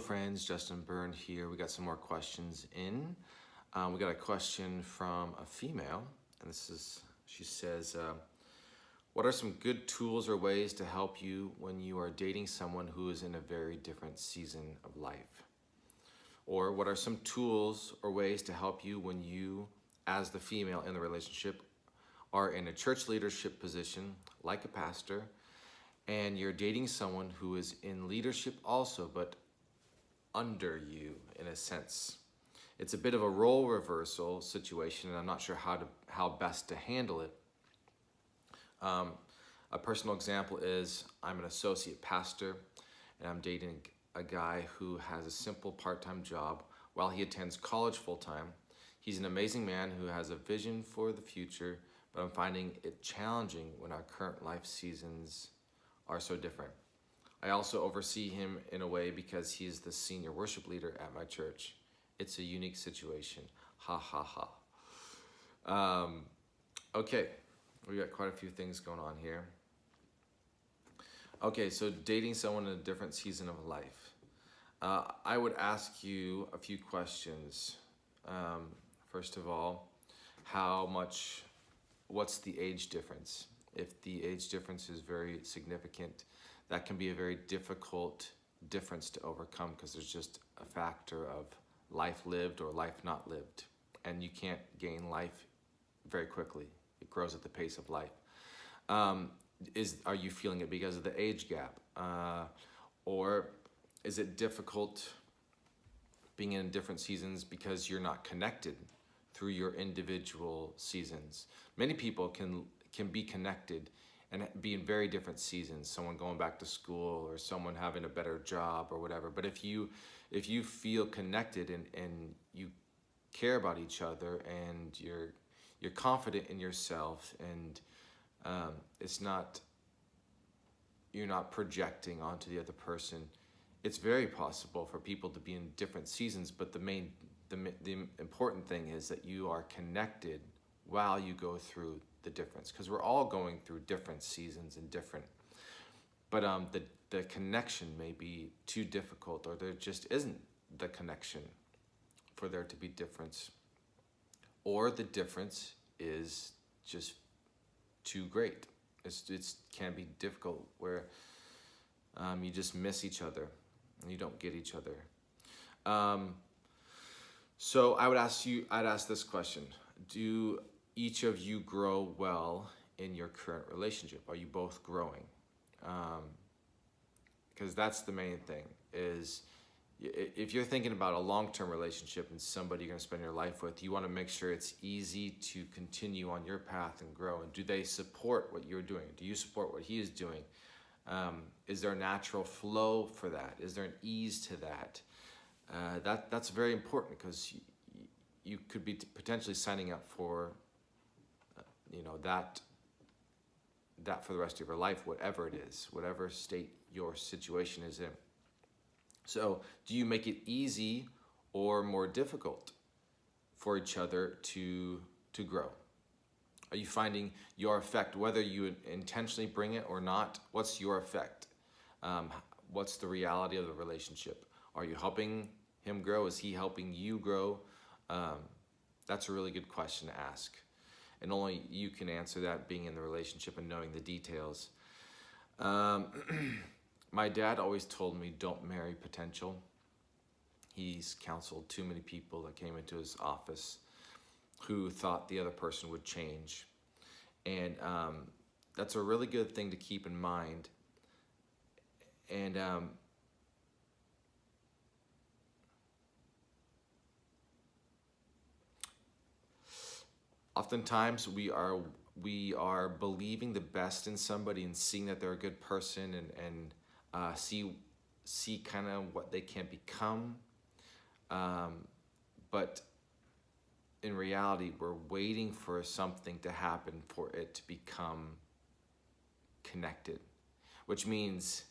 friends, Justin Byrne here. We got some more questions in. We got a question from a female, and she says, what are some good tools or ways to help you when you are dating someone who is in a very different season of life? Or what are some tools or ways to help you when you, as the female in the relationship, are in a church leadership position, like a pastor, and you're dating someone who is in leadership also, but under you in a sense? It's a bit of a role reversal situation, and I'm not sure how best to handle it. A personal example is I'm an associate pastor, and I'm dating a guy who has a simple part-time job while he attends college full-time. He's an amazing man who has a vision for the future, but I'm finding it challenging when our current life seasons are so different. I also oversee him in a way because he's the senior worship leader at my church. It's a unique situation. Ha ha ha. Okay, we got quite a few things going on here. Okay, so dating someone in a different season of life. I would ask you a few questions. First of all, what's the age difference? If the age difference is very significant, that can be a very difficult difference to overcome because there's just a factor of life lived or life not lived. And you can't gain life very quickly. It grows at the pace of life. Are you feeling it because of the age gap? Or is it difficult being in different seasons because you're not connected through your individual seasons? Many people can be connected and be in very different seasons, someone going back to school or someone having a better job or whatever. But if you feel connected and you care about each other and you're confident in yourself and you're not projecting onto the other person, it's very possible for people to be in different seasons. But the important thing is that you are connected while you go through the difference, because we're all going through different seasons and different, but the connection may be too difficult, or there just isn't the connection for there to be difference, or the difference is just too great. It can be difficult where you just miss each other and you don't get each other. So I'd ask this question: do each of you grow well in your current relationship? Are you both growing? Because that's the main thing. Is if you're thinking about a long-term relationship and somebody you're going to spend your life with, you want to make sure it's easy to continue on your path and grow. And do they support what you're doing? Do you support what he is doing? Is there a natural flow for that? Is there an ease to that? That's very important, because you could be potentially signing up for that for the rest of your life, whatever it is, whatever state your situation is in. So do you make it easy or more difficult for each other to grow? Are you finding your effect, whether you intentionally bring it or not? What's your effect? What's the reality of the relationship? Are you helping him grow? Is he helping you grow? That's a really good question to ask. And only you can answer that, being in the relationship and knowing the details. My dad always told me, don't marry potential. He's counseled too many people that came into his office who thought the other person would change. And that's a really good thing to keep in mind. And oftentimes we are believing the best in somebody and seeing that they're a good person and see kind of what they can become. But in reality, we're waiting for something to happen for it to become connected, which means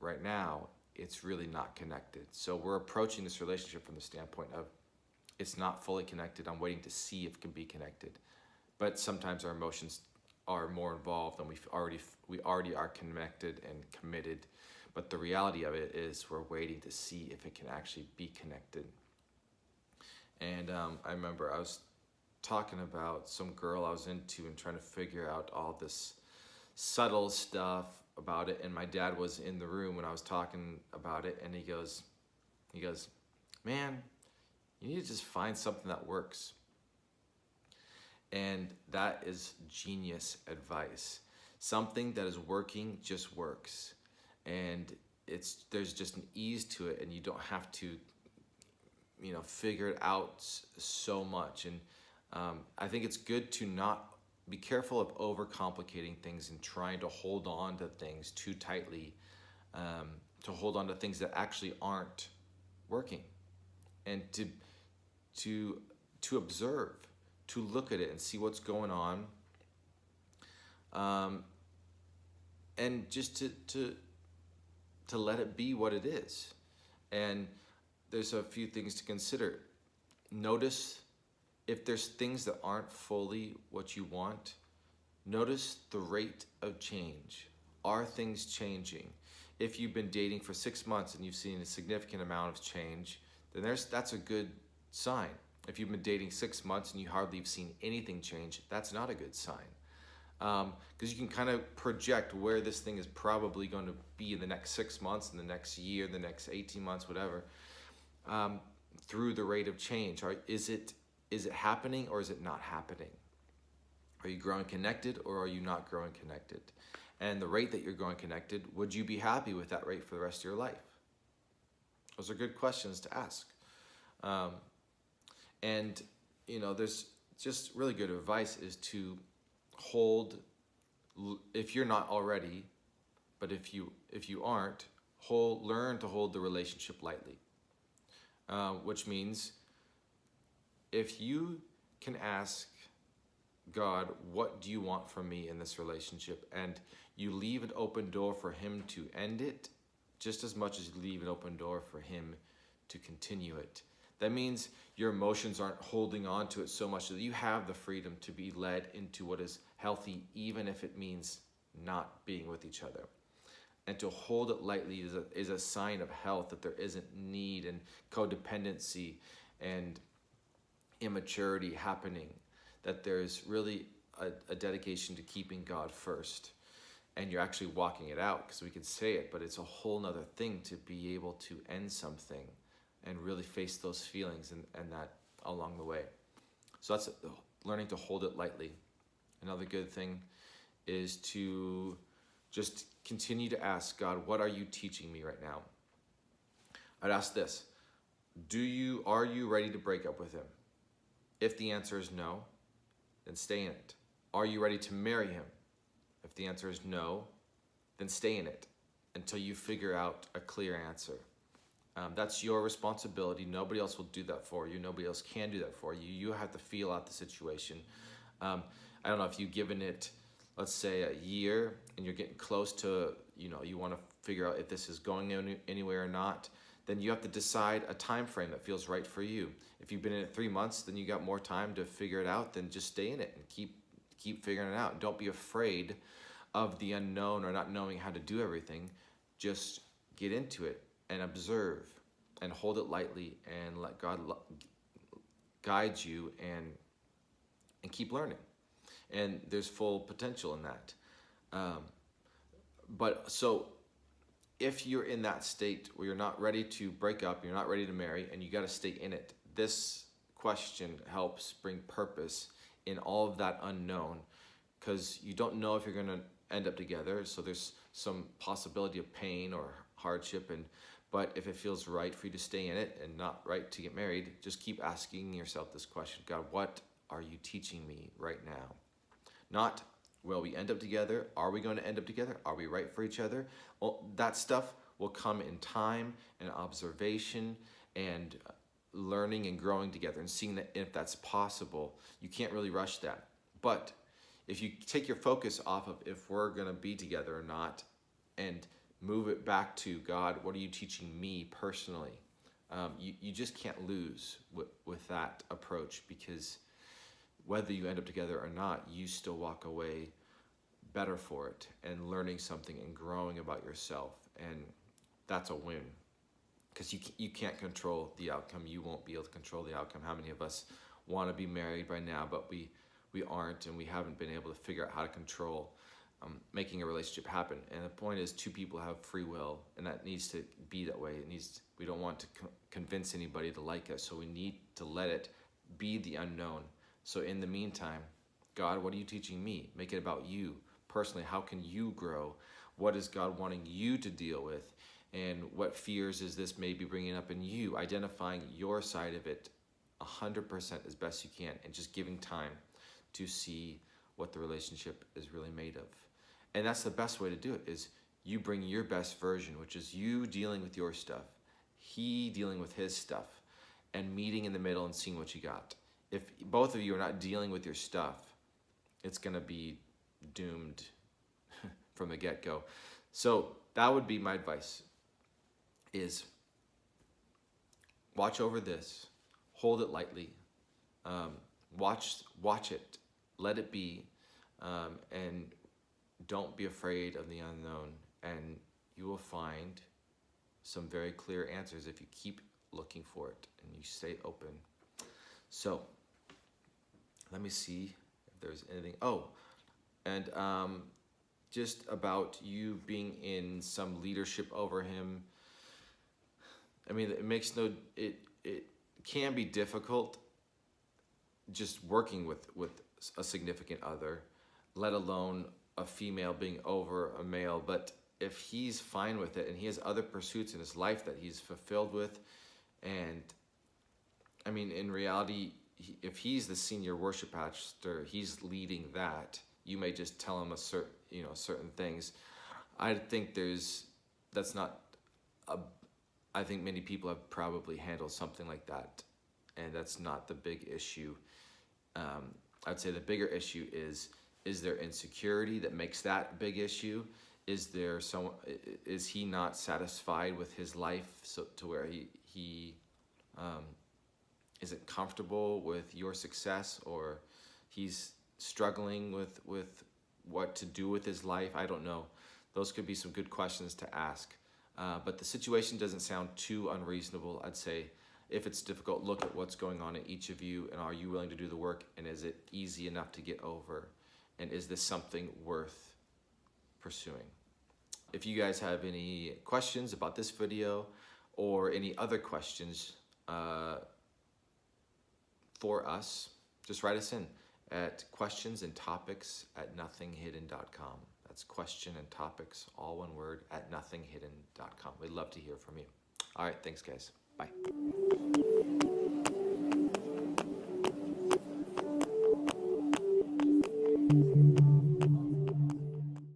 right now it's really not connected. So we're approaching this relationship from the standpoint of it's not fully connected. I'm waiting to see if it can be connected. But sometimes our emotions are more involved, and we already are connected and committed. But the reality of it is we're waiting to see if it can actually be connected. And I remember I was talking about some girl I was into and trying to figure out all this subtle stuff about it. And my dad was in the room when I was talking about it, and he goes, man, you need to just find something that works. And that is genius advice. Something that is working just works. And there's just an ease to it, and you don't have to, figure it out so much. And I think it's good to not be careful of overcomplicating things and trying to hold on to things too tightly, to hold on to things that actually aren't working, and to observe, to look at it and see what's going on, and just to let it be what it is. And there's a few things to consider. Notice if there's things that aren't fully what you want. Notice the rate of change. Are things changing? If you've been dating for 6 months and you've seen a significant amount of change, then that's a good sign. If you've been dating 6 months and you hardly have seen anything change, that's not a good sign. Because you can kind of project where this thing is probably going to be in the next 6 months, in the next year, the next 18 months, whatever, through the rate of change. Is it happening or is it not happening? Are you growing connected or are you not growing connected? And the rate that you're growing connected, would you be happy with that rate for the rest of your life? Those are good questions to ask. And there's just really good advice is to hold, if you're not already, but if you aren't, learn to hold the relationship lightly. Which means if you can ask God, what do you want from me in this relationship? And you leave an open door for him to end it, just as much as you leave an open door for him to continue it. That means your emotions aren't holding on to it so much that you have the freedom to be led into what is healthy, even if it means not being with each other. And to hold it lightly is a sign of health, that there isn't need and codependency and immaturity happening, that there's really a dedication to keeping God first. And you're actually walking it out, because we can say it, but it's a whole nother thing to be able to end something and really face those feelings and that along the way. So that's learning to hold it lightly. Another good thing is to just continue to ask God, what are you teaching me right now? I'd ask this, are you ready to break up with him? If the answer is no, then stay in it. Are you ready to marry him? If the answer is no, then stay in it until you figure out a clear answer. That's your responsibility. Nobody else will do that for you. Nobody else can do that for you. You have to feel out the situation. I don't know if you've given it, let's say, a year, and you're getting close to, you want to figure out if this is going anywhere or not, then you have to decide a time frame that feels right for you. If you've been in it 3 months, then you got more time to figure it out, then just stay in it and keep figuring it out. Don't be afraid of the unknown or not knowing how to do everything. Just get into it and observe and hold it lightly and let God guide you and keep learning. And there's full potential in that. But so if you're in that state where you're not ready to break up, you're not ready to marry, and you got to stay in it, this question helps bring purpose in all of that unknown, because you don't know if you're going to end up together. So there's some possibility of pain or hardship, but if it feels right for you to stay in it and not right to get married, just keep asking yourself this question: God, what are you teaching me right now? Not, will we end up together? Are we going to end up together? Are we right for each other? Well, that stuff will come in time and observation and learning and growing together and seeing that if that's possible. You can't really rush that. But if you take your focus off of if we're going to be together or not and move it back to, God, what are you teaching me personally? You just can't lose with that approach, because whether you end up together or not, you still walk away better for it and learning something and growing about yourself. And that's a win. Because you can't control the outcome. You won't be able to control the outcome. How many of us want to be married by now, but we aren't, and we haven't been able to figure out how to control making a relationship happen. And the point is, two people have free will, and that needs to be that way. We don't want to convince anybody to like us, so we need to let it be the unknown. So in the meantime, God, what are you teaching me? Make it about you personally. How can you grow? What is God wanting you to deal with? And what fears is this maybe bringing up in you? Identifying your side of it 100% as best you can, and just giving time to see what the relationship is really made of. And that's the best way to do it, is you bring your best version, which is you dealing with your stuff, he dealing with his stuff, and meeting in the middle and seeing what you got. If both of you are not dealing with your stuff, it's going to be doomed from the get-go. So that would be my advice, is watch over this, hold it lightly, watch it, let it be, and don't be afraid of the unknown, and you will find some very clear answers if you keep looking for it and you stay open. So let me see if there's anything. Oh, and just about you being in some leadership over him. I mean, it can be difficult just working with a significant other, let alone a female being over a male. But if he's fine with it and he has other pursuits in his life that he's fulfilled with, and I mean, in reality, if he's the senior worship pastor, he's leading that. You may just tell him certain things. I think that's not a. I think many people have probably handled something like that, and that's not the big issue. I'd say the bigger issue is there insecurity that makes that a big issue? Is he not satisfied with his life, so to where he isn't comfortable with your success, or he's struggling with what to do with his life? I don't know. Those could be some good questions to ask. But the situation doesn't sound too unreasonable. I'd say if it's difficult, look at what's going on in each of you, and are you willing to do the work, and is it easy enough to get over, and is this something worth pursuing? If you guys have any questions about this video or any other questions for us, just write us in at questionsandtopics@nothinghidden.com. That's question and topics, all one word, @nothinghidden.com. We'd love to hear from you. All right, thanks guys. Bye.